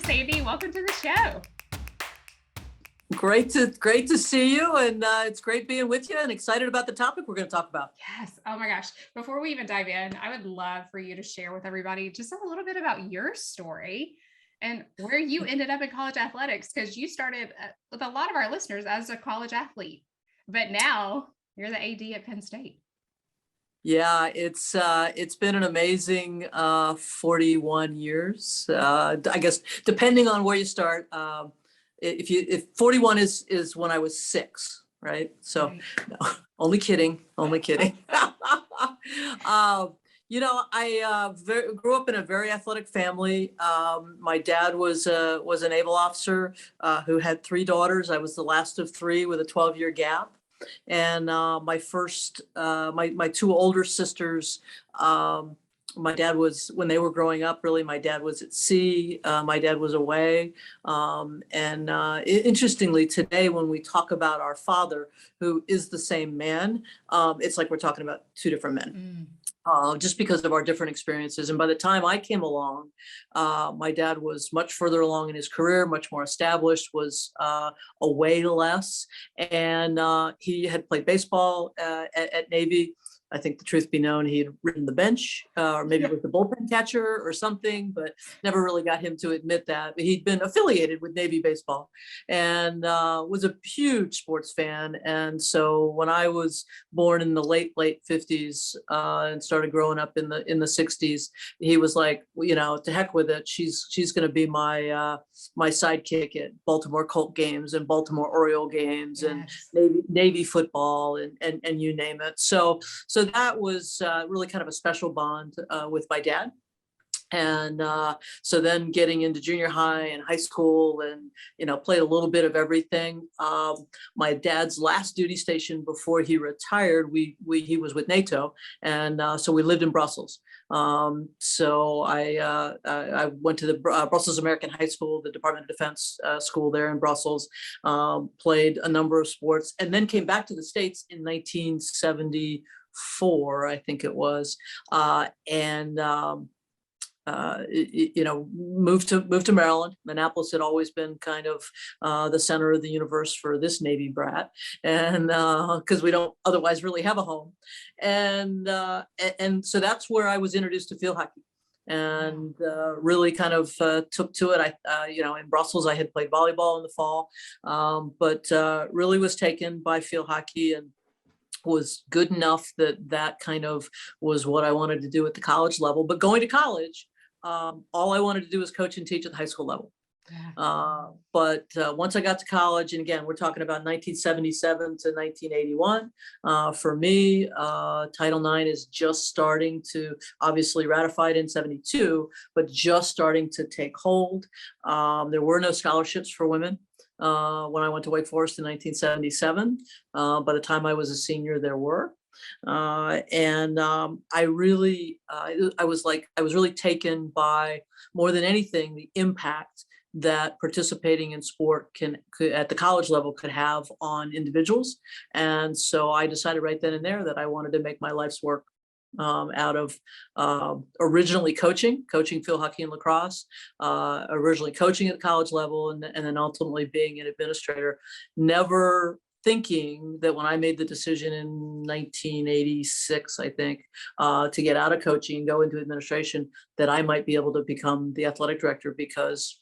Hi, Sandy. Welcome to the show. Great to see you, and it's great being with you and excited about the topic we're going to talk about. Yes. Oh my gosh. Before we even dive in, I would love for you to share with everybody just a little bit about your story and where you ended up in college athletics, because you started with a lot of our listeners as a college athlete, but now you're the AD at Penn State. Yeah, it's been an amazing 41 years. I guess depending on where you start. If 41 is when I was 6, right? So Right. no, only kidding, only kidding. I grew up in a very athletic family. My dad was a naval officer who had 3 daughters. I was the last of 3 with a 12-year gap. And my 2 older sisters, my dad was, when they were growing up, really, my dad was at sea. My dad was away. Interestingly, today, when we talk about our father, who is the same man, it's like we're talking about 2 different men. Just because of our different experiences. And by the time I came along, my dad was much further along in his career, much more established, was away less. And he had played baseball at Navy. I think the truth be known, he had ridden the bench or maybe Yeah. with the bullpen catcher or something, but never really got him to admit that. But he'd been affiliated with Navy baseball and was a huge sports fan. And so when I was born in the late 50s and started growing up in the 60s, he was like, well, to heck with it. She's going to be my sidekick at Baltimore Colt games and Baltimore Oriole games and Yes. Navy football and you name it. So that was really kind of a special bond with my dad. And so then getting into junior high and high school and, played a little bit of everything. My dad's last duty station before he retired, he was with NATO. And so we lived in Brussels. So I went to the Brussels American High School, the Department of Defense school there in Brussels, played a number of sports, and then came back to the States in 1974, I think it was. Moved to Maryland. Annapolis had always been kind of the center of the universe for this Navy brat, and because we don't otherwise really have a home, and so that's where I was introduced to field hockey, and really kind of took to it. In Brussels I had played volleyball in the fall, but really was taken by field hockey and was good enough that kind of was what I wanted to do at the college level. But going to college, all I wanted to do was coach and teach at the high school level. Yeah. But once I got to college, and again, we're talking about 1977 to 1981. For me, Title IX is just starting to, obviously ratified in 72, but just starting to take hold. There were no scholarships for women when I went to Wake Forest in 1977. By the time I was a senior, there were. I was really taken by, more than anything, the impact that participating in sport could at the college level could have on individuals. And so I decided right then and there that I wanted to make my life's work out of originally coaching field hockey and lacrosse, originally coaching at the college level, and then ultimately being an administrator. Never thinking that when I made the decision in 1986, I think, to get out of coaching and go into administration, that I might be able to become the athletic director, because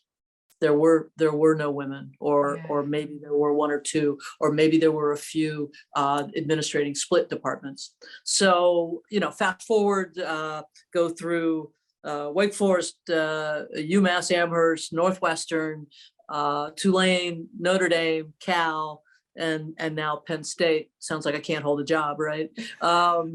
there were no women, or maybe there were 1 or 2, or maybe there were a few administrating split departments. So, fast forward, go through Wake Forest, UMass Amherst, Northwestern, Tulane, Notre Dame, Cal, and now Penn State. Sounds like I can't hold a job, right? I've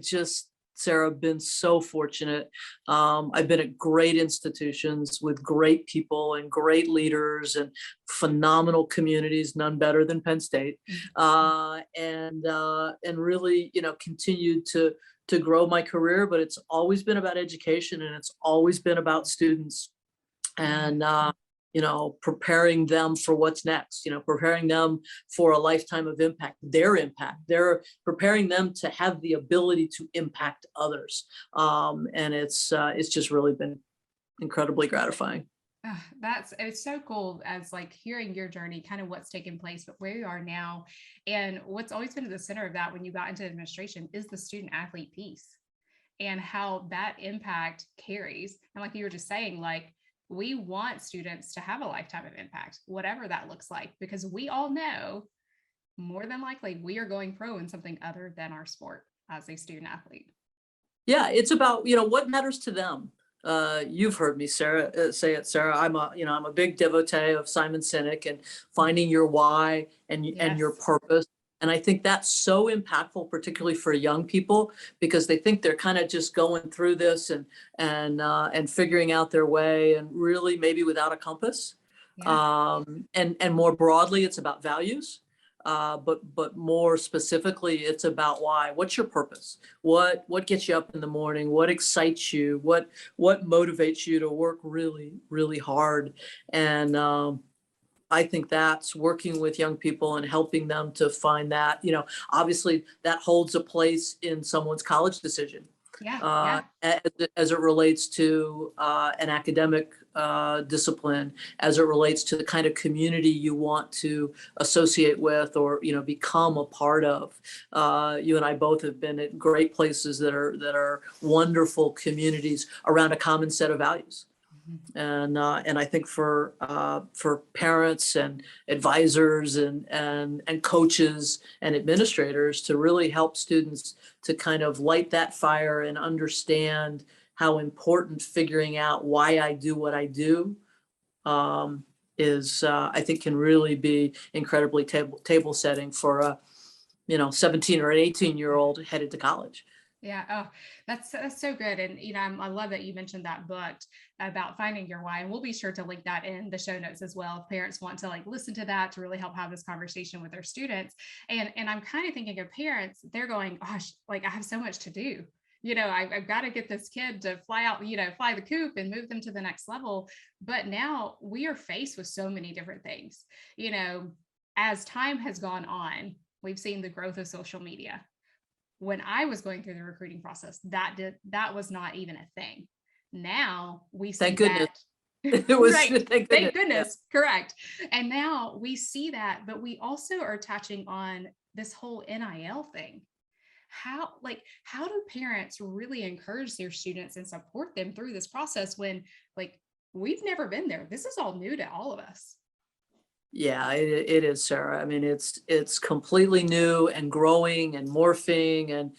just, Sarah, been so fortunate. I've been at great institutions with great people and great leaders and phenomenal communities, none better than Penn State, and really, continued to grow my career. But it's always been about education, and it's always been about students, and preparing them for what's next, preparing them for a lifetime of impact. They're preparing them to have the ability to impact others. And it's just really been incredibly gratifying. It's so cool as like hearing your journey, kind of what's taken place, but where you are now. And what's always been at the center of that when you got into administration is the student athlete piece and how that impact carries. And like you were just saying, like we want students to have a lifetime of impact, whatever that looks like, because we all know more than likely we are going pro in something other than our sport as a student athlete. Yeah, it's about, what matters to them. You've heard me, Sarah, say it, Sarah. I'm a big devotee of Simon Sinek and finding your why and your Yes. purpose. And I think that's so impactful, particularly for young people, because they think they're kind of just going through this and figuring out their way, and really maybe without a compass. Yeah. And more broadly, it's about values. But more specifically, it's about why. What's your purpose? What gets you up in the morning? What excites you? What motivates you to work really, really hard? And I think that's working with young people and helping them to find that. Obviously, that holds a place in someone's college decision. Yeah. Yeah. As it relates to an academic discipline, as it relates to the kind of community you want to associate with or become a part of. You and I both have been at great places that are wonderful communities around a common set of values. And I think for parents and advisors and coaches and administrators to really help students to kind of light that fire and understand how important figuring out why I do what I do is I think can really be incredibly table setting for a 17 or an 18-year-old headed to college. Yeah. Oh, that's so good. And, I love that you mentioned that book about finding your why. And we'll be sure to link that in the show notes as well. If parents want to like listen to that to really help have this conversation with their students. And I'm kind of thinking of parents, they're going, gosh, like I have so much to do. I've got to get this kid to fly out, fly the coop and move them to the next level. But now we are faced with so many different things. As time has gone on, we've seen the growth of social media. When I was going through the recruiting process, that was not even a thing. Now we see Thank goodness. that. It was Right. thank goodness. Yeah. Correct. And now we see that, but we also are touching on this whole NIL thing. How do parents really encourage their students and support them through this process when like we've never been there? This is all new to all of us. Yeah, it is, Sarah. I mean, it's completely new and growing and morphing. And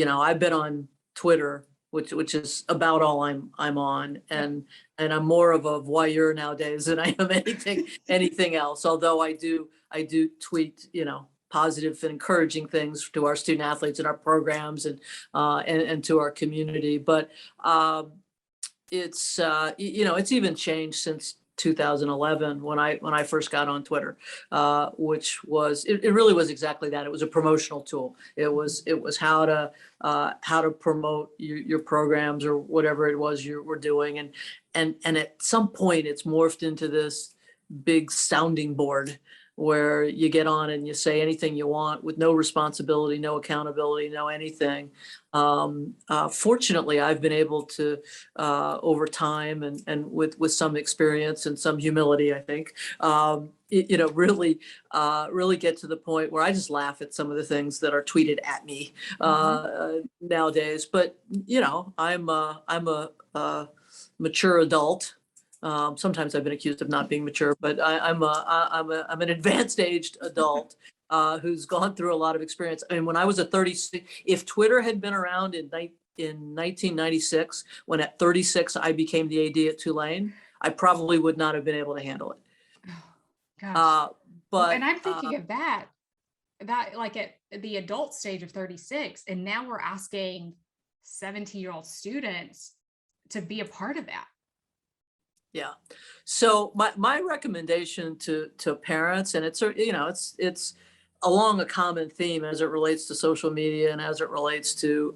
I've been on Twitter, which is about all I'm on, and I'm more of a voyeur nowadays than I am anything else. Although I do tweet, positive and encouraging things to our student athletes and our programs and to our community. But it's it's even changed since 2011 when I first got on Twitter, which was it really was exactly that. It was a promotional tool. It was how to promote your programs or whatever it was you were doing, and at some point it's morphed into this big sounding board where you get on and you say anything you want with no responsibility, no accountability, no anything. Fortunately, I've been able to, over time and with some experience and some humility, I think, really get to the point where I just laugh at some of the things that are tweeted at me nowadays. But I'm a mature adult. Sometimes I've been accused of not being mature, but I'm an advanced aged adult who's gone through a lot of experience. I mean, when I was 36, if Twitter had been around in 1996, when at 36 I became the AD at Tulane, I probably would not have been able to handle it. Oh, gosh. But and I'm thinking of that like at the adult stage of 36, and now we're asking 17-year-old students to be a part of that. Yeah. So my recommendation to parents, and it's along a common theme as it relates to social media and as it relates to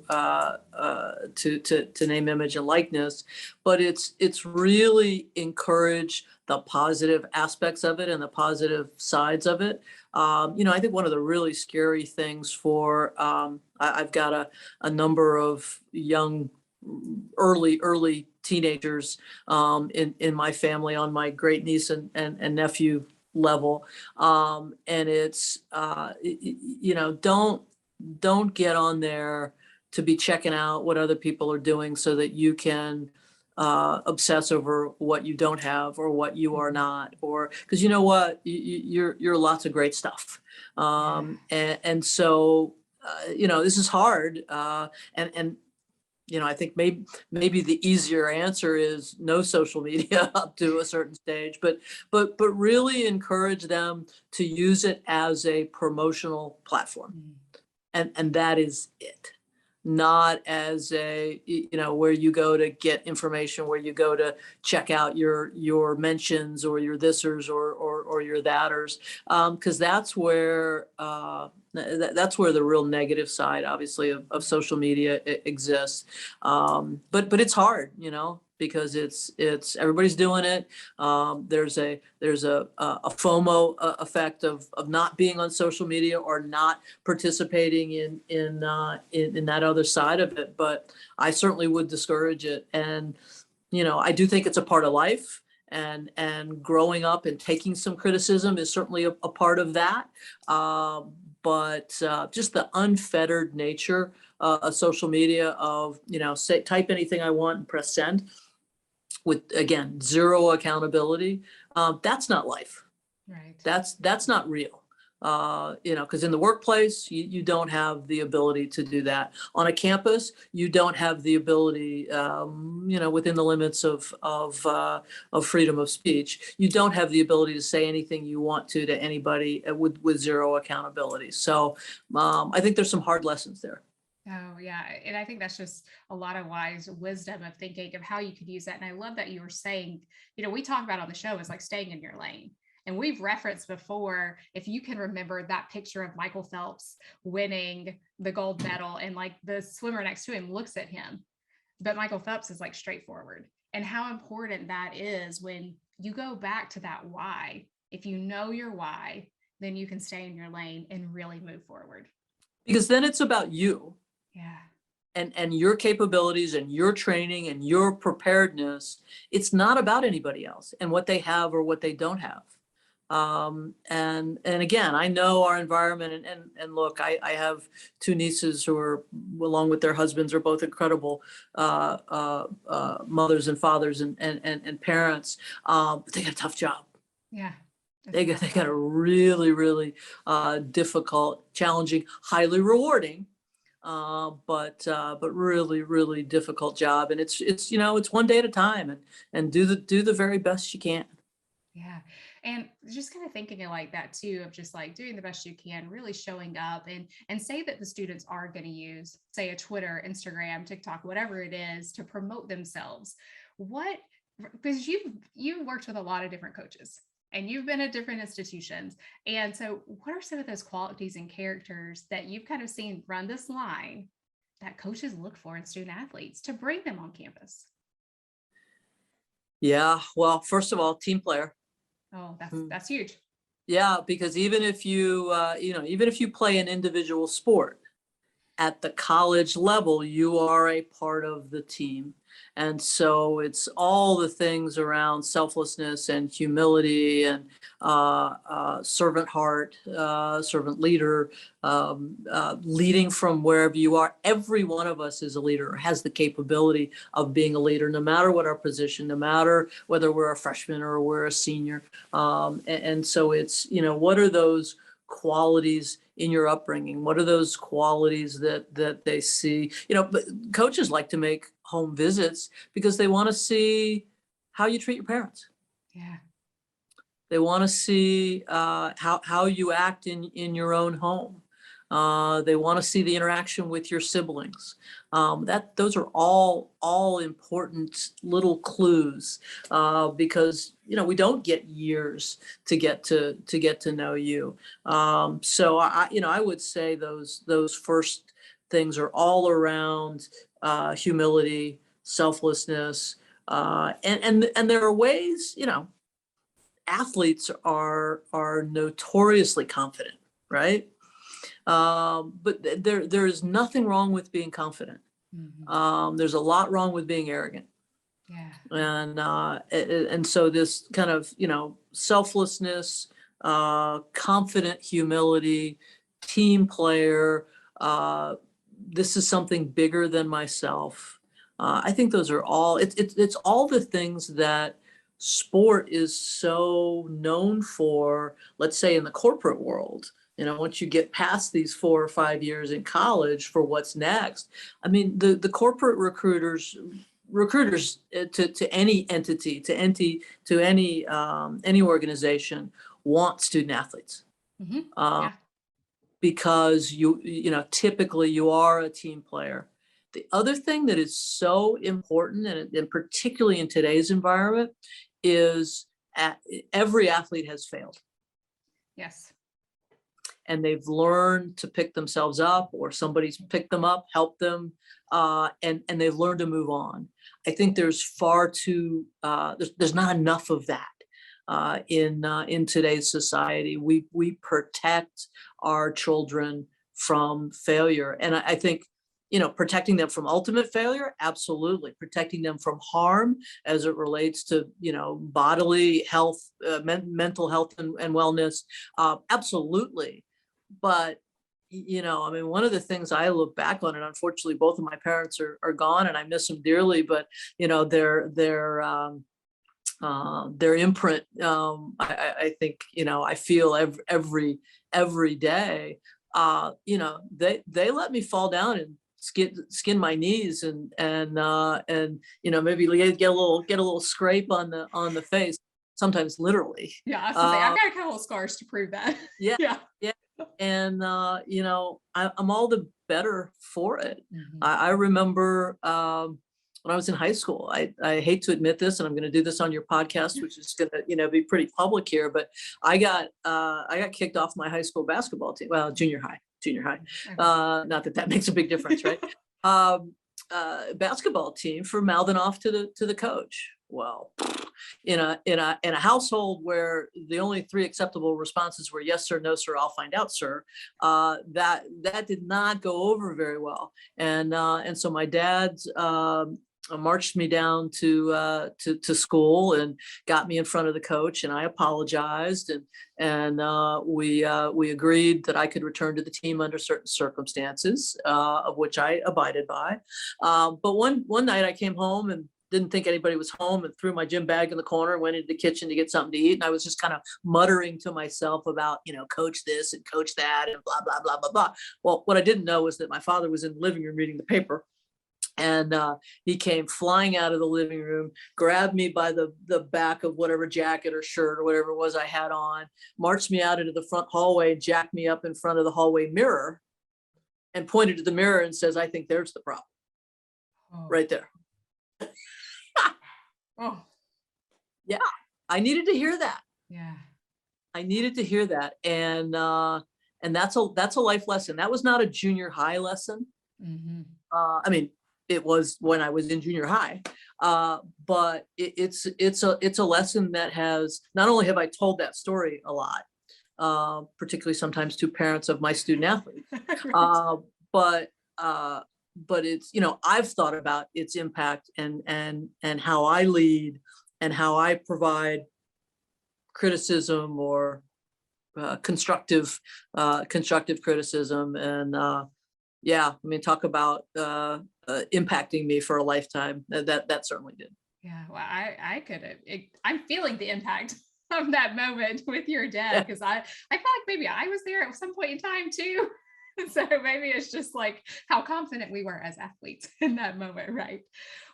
name, image, and likeness, but it's really encourage the positive aspects of it and the positive sides of it. I think one of the really scary things for I've got a number of young early teenagers in my family on my great niece and nephew level. And it's, don't get on there to be checking out what other people are doing so that you can obsess over what you don't have or what you are not, or because you know what, you're lots of great stuff. And so, this is hard. And I think maybe the easier answer is no social media up to a certain stage, but really encourage them to use it as a promotional platform. And that is it. Not as a, where you go to get information, where you go to check out your mentions or your thisers or your thaters, because that's where the real negative side, obviously, of social media exists. But it's hard, because it's everybody's doing it. There's a FOMO effect of not being on social media or not participating in that other side of it. But I certainly would discourage it. And I do think it's a part of life. And growing up and taking some criticism is certainly a part of that. But just the unfettered nature of social media of, type anything I want and press send with, again, zero accountability. That's not life. Right. That's not real. Because in the workplace, you don't have the ability to do that. On a campus, you don't have the ability, within the limits of freedom of speech, you don't have the ability to say anything you want to anybody with zero accountability. So I think there's some hard lessons there. Oh, yeah. And I think that's just a lot of wise wisdom of thinking of how you could use that. And I love that you were saying, we talk about on the show is like staying in your lane. And we've referenced before, if you can remember that picture of Michael Phelps winning the gold medal and like the swimmer next to him looks at him, but Michael Phelps is like straightforward, and how important that is when you go back to that why. If you know your why, then you can stay in your lane and really move forward. Because then it's about you. Yeah. And your capabilities and your training and your preparedness. It's not about anybody else and what they have or what they don't have. And again, I know our environment and look, I have two nieces who are, along with their husbands, are both incredible mothers and fathers and parents. But they got a tough job. Yeah. They got a really, really difficult, challenging, highly rewarding, but really, really difficult job. And it's one day at a time, and do the very best you can. Yeah. And just kind of thinking of like that too, of just like doing the best you can, really showing up and say that the students are going to use, say, a Twitter, Instagram, TikTok, whatever it is, to promote themselves. Because you've worked with a lot of different coaches and you've been at different institutions. And so what are some of those qualities and characters that you've kind of seen run this line that coaches look for in student athletes to bring them on campus? Yeah. Well, first of all, team player. Oh, that's huge. Yeah, because even if you play an individual sport at the college level, you are a part of the team. And so it's all the things around selflessness and humility and servant heart, servant leader, leading from wherever you are. Every one of us is a leader, or has the capability of being a leader, no matter what our position, no matter whether we're a freshman or we're a senior. And so it's, what are those qualities in your upbringing? What are those qualities that they see? But coaches like to make home visits because they want to see how you treat your parents. Yeah. They want to see how you act in your own home. They want to see the interaction with your siblings. Those are all important little clues because we don't get years to get to know you. So I would say those first things are all around humility, selflessness, and there are ways. Athletes are notoriously confident, right? But there is nothing wrong with being confident. Mhm. There's a lot wrong with being arrogant. Yeah. And so this kind of, selflessness, confident humility, team player, this is something bigger than myself. I think those are all, it's all the things that sport is so known for, let's say in the corporate world. Once you get past these 4 or 5 years in college for what's next, I mean, the corporate recruiters to any entity, to any organization want student athletes, Mhm. uh, Yeah. because typically you are a team player. The other thing that is so important, and particularly in today's environment, is every athlete has failed, Yes. and they've learned to pick themselves up, or somebody's picked them up, helped them, and they've learned to move on. I think there's far too there's not enough of that in today's society. We protect our children from failure, and I think protecting them from ultimate failure, absolutely. Protecting them from harm as it relates to bodily health, mental health, and wellness, absolutely. But I mean, one of the things I look back on, and unfortunately both of my parents are gone, and I miss them dearly, but their imprint, I think, I feel every day. They let me fall down and skin my knees, and maybe get a little scrape on the face, sometimes literally. Yeah, I was gonna say, I've uh got a couple of scars to prove that. yeah, Yeah. yeah. And I'm all the better for it. Mhm. I remember, when I was in high school, I hate to admit this, and I'm going to do this on your podcast, which is going to be pretty public here, but I got kicked off my high school basketball team. Well, junior high. Okay. Not that that makes a big difference, right? um, Basketball team for mouthing off to the coach. Well, in a household where the only three acceptable responses were yes sir, no sir, I'll find out sir, that did not go over very well. And so my dad marched me down to school and got me in front of the coach, and I apologized, and we agreed that I could return to the team under certain circumstances, of which I abided by. But one night I came home and didn't think anybody was home, and threw my gym bag in the corner, went into the kitchen to get something to eat. And I was just kind of muttering to myself about, coach this and coach that and blah, blah, blah, blah, blah. Well, what I didn't know was that my father was in the living room reading the paper. And he came flying out of the living room, grabbed me by the back of whatever jacket or shirt or whatever it was I had on, marched me out into the front hallway, and jacked me up in front of the hallway mirror, and pointed to the mirror and says, I think there's the problem Oh. right there. Oh. Yeah, I needed to hear that. Yeah. I needed to hear that. And that's a life lesson. That was not a junior high lesson. Mhm. I mean, it was when I was in junior high. But it's a lesson that has, not only have I told that story a lot, particularly sometimes to parents of my student athletes, Right. uh, but but it's, I've thought about its impact, and how I lead, and how I provide criticism, or constructive criticism. And yeah, I mean, talk about impacting me for a lifetime. That certainly did. Yeah. Well, I could have, I'm feeling the impact of that moment with your dad, Yeah, because I feel like maybe I was there at some point in time too. So maybe it's just like how confident we were as athletes in that moment, right?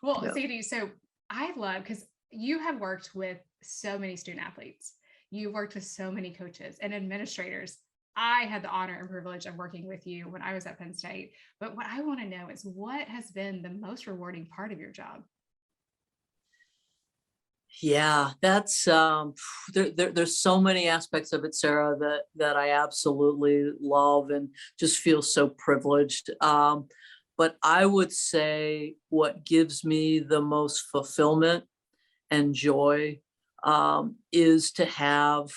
Well, yeah. Sandy, so I love, because you have worked with so many student athletes, you worked with so many coaches and administrators. I had the honor and privilege of working with you when I was at Penn State. But what I want to know is, what has been the most rewarding part of your job? Yeah, that's there's so many aspects of it, Sarah, that I absolutely love, and just feel so privileged. But I would say what gives me the most fulfillment and joy, is to have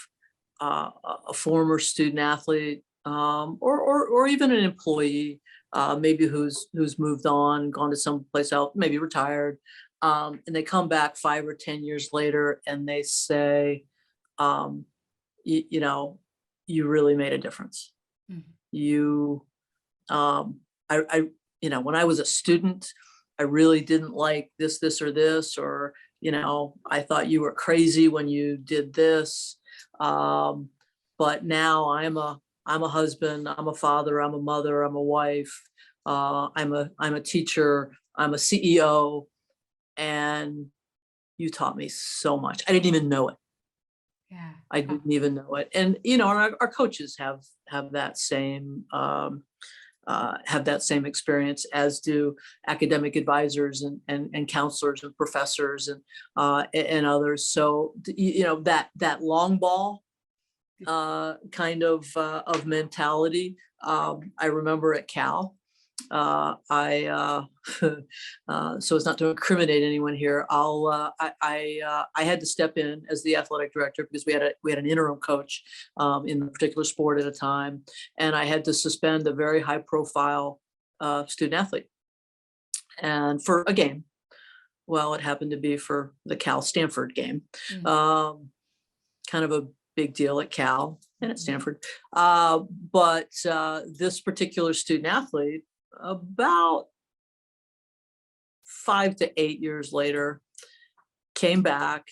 a former student athlete, or even an employee, maybe who's moved on, gone to someplace else, maybe retired. And they come back 5 or 10 years later and they say, you know, you really made a difference. Mhm. You, you know, when I was a student, I really didn't like this, or this, or, you know, I thought you were crazy when you did this. But now I'm a husband, I'm a father, I'm a mother, I'm a wife, I'm a teacher, I'm a CEO, and you taught me so much. I didn't even know it. Yeah. I Oh, didn't even know it. And you know, our coaches have that same experience, as do academic advisors and counselors and professors and others. So you know, that long ball kind of mentality. I remember at Cal, I so as not to incriminate anyone here, I had to step in as the athletic director because we had an interim coach in the particular sport at a time, and I had to suspend a very high profile student athlete, and for a game. Well, it happened to be for the Cal Stanford game. mm, Kind of a big deal at Cal and at mhm. Stanford. But this particular student athlete, about 5 to 8 years later, came back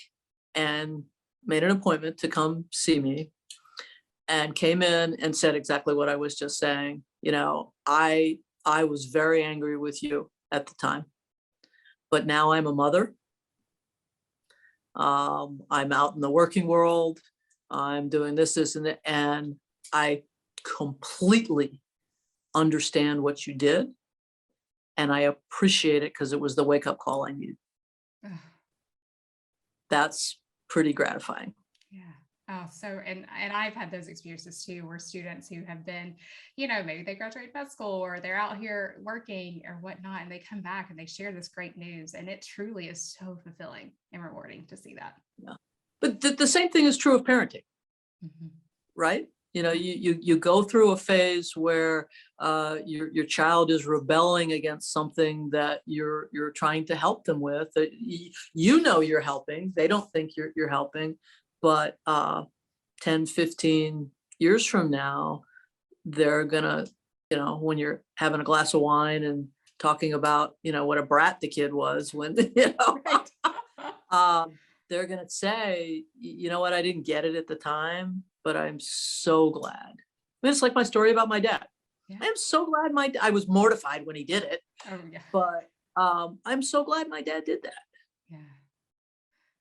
and made an appointment to come see me, and came in and said exactly what I was just saying. You know, I was very angry with you at the time, but now I'm a mother. I'm out in the working world. I'm doing this, and that, and I completely understand what you did, and I appreciate it because it was the wake up call I needed. Ugh, That's pretty gratifying. yeah. Oh, so and I've had those experiences too, where students who have been, you know, maybe they graduated med school or they're out here working or whatnot, and they come back and they share this great news, and it truly is so fulfilling and rewarding to see that. Yeah. But the same thing is true of parenting, Mhm. right? You know, you go through a phase where your child is rebelling against something that you're trying to help them with. You know you're helping. They don't think you're helping, but 10, 15 years from now, they're gonna, you know, when you're having a glass of wine and talking about, you know, what a brat the kid was when, you know, Right. um, they're gonna say, you know what, I didn't get it at the time, but I'm so glad. I mean, it's like my story about my dad. Yeah. I am so glad I was mortified when he did it, Oh, yeah. but I'm so glad my dad did that. Yeah.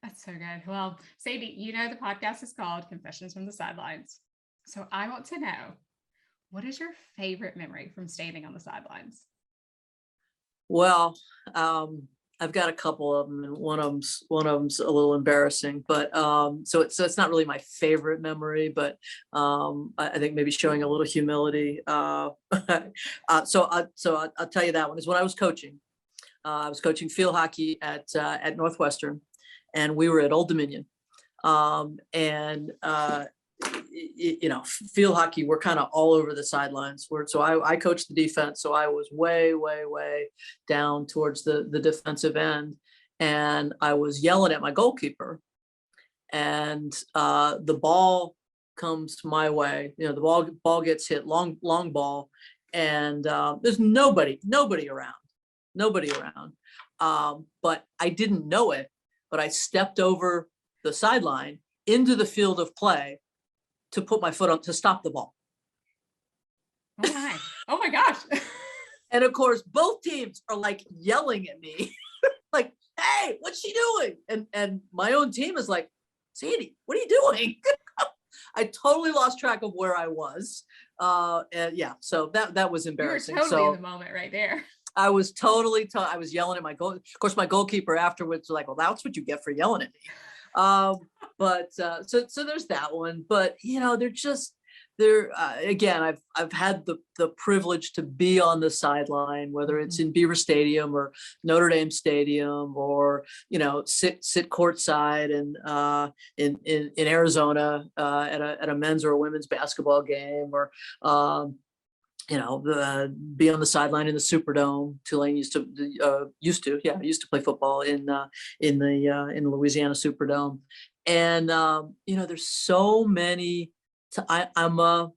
That's so good. Well, Sadie, you know, the podcast is called Confessions from the Sidelines. So I want to know, what is your favorite memory from standing on the sidelines? Well, I've got a couple of them, and one of them's a little embarrassing, but so it's not really my favorite memory, but I think maybe showing a little humility. I'll tell you that one is when I was coaching. I was coaching field hockey at Northwestern, and we were at Old Dominion. And you know, field hockey, we're kind of all over the sidelines. So I coached the defense, so I was way, way, way down towards the defensive end, and I was yelling at my goalkeeper, and the ball comes my way. You know, the ball gets hit, long ball, and there's nobody around. But I didn't know it, but I stepped over the sideline into the field of play to put my foot on to stop the ball. Oh my. Oh my gosh. And of course, both teams are like yelling at me, like, "Hey, what's she doing?" And my own team is like, "Sandy, what are you doing?" I totally lost track of where I was. And yeah, so that was You were embarrassing. totally in the So moment right there. I was totally, I was yelling at my goal. Of course, my goalkeeper afterwards was like, "Well, that's what you get for yelling at me." But so there's that one. But you know, they're just there again. I've had the privilege to be on the sideline, whether it's Mhm. in Beaver Stadium or Notre Dame Stadium, or you know, sit courtside and in Arizona at a men's or a women's basketball game, or be on the sideline in the Superdome. Tulane used to play football in the Louisiana Superdome. And there's so many. I'm a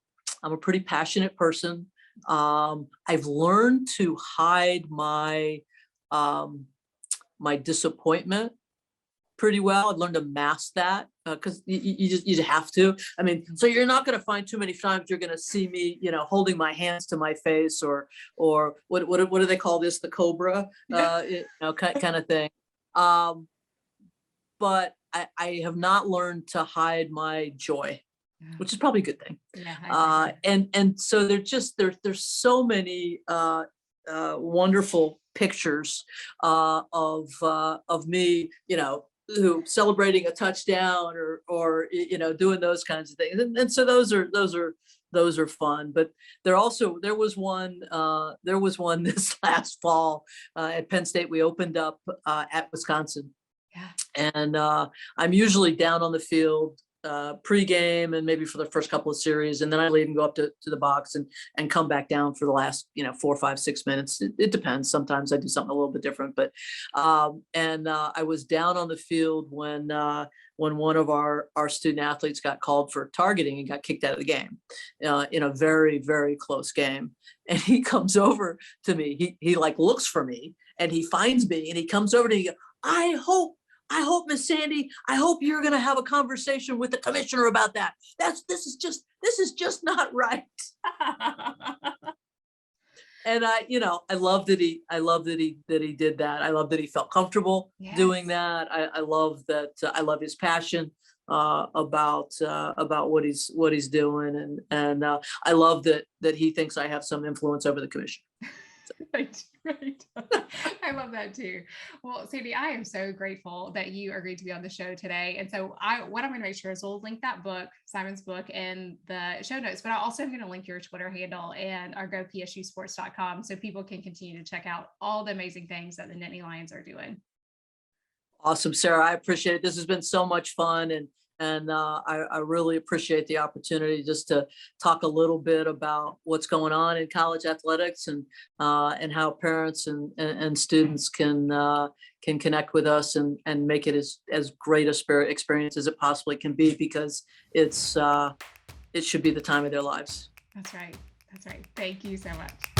pretty passionate person. I've learned to hide my disappointment pretty well. I've learned to mask that because you just have to. I mean, so you're not going to find too many times you're going to see me, holding my hands to my face or what do they call this? The cobra, kind of thing. But I have not learned to hide my joy, which is probably a good thing. Yeah, and so there's so many wonderful pictures of me, who celebrating a touchdown or doing those kinds of things, and so those are fun. But there was one this last fall at Penn State. We opened up at Wisconsin. Yeah. And I'm usually down on the field pregame and maybe for the first couple of series, and then I leave and go up to the box and come back down for the last 4, 5, 6 minutes. It depends. Sometimes I do something a little bit different, but I was down on the field when one of our student athletes got called for targeting and got kicked out of the game in a very, very close game. And he comes over to me. He like looks for me and he finds me and he comes over to me. I hope, Miss Sandy, I hope you're going to have a conversation with the commissioner about that. This is just not right. And I love that he did that. I love that he felt comfortable doing that. I love that. I love his passion about what he's doing, and I love that he thinks I have some influence over the commission. Right. I love that too. Well, Sandy, I am so grateful that you agreed to be on the show today. And so what I'm going to make sure is we'll link that book, Simon's book, in the show notes, but I also am going to link your Twitter handle and our gopsusports.com so people can continue to check out all the amazing things that the Nittany Lions are doing. Awesome, Sarah. I appreciate it. This has been so much fun. And I really appreciate the opportunity just to talk a little bit about what's going on in college athletics and how parents and students can connect with us and make it as great a experience as it possibly can be, because it should be the time of their lives. That's right. Thank you so much.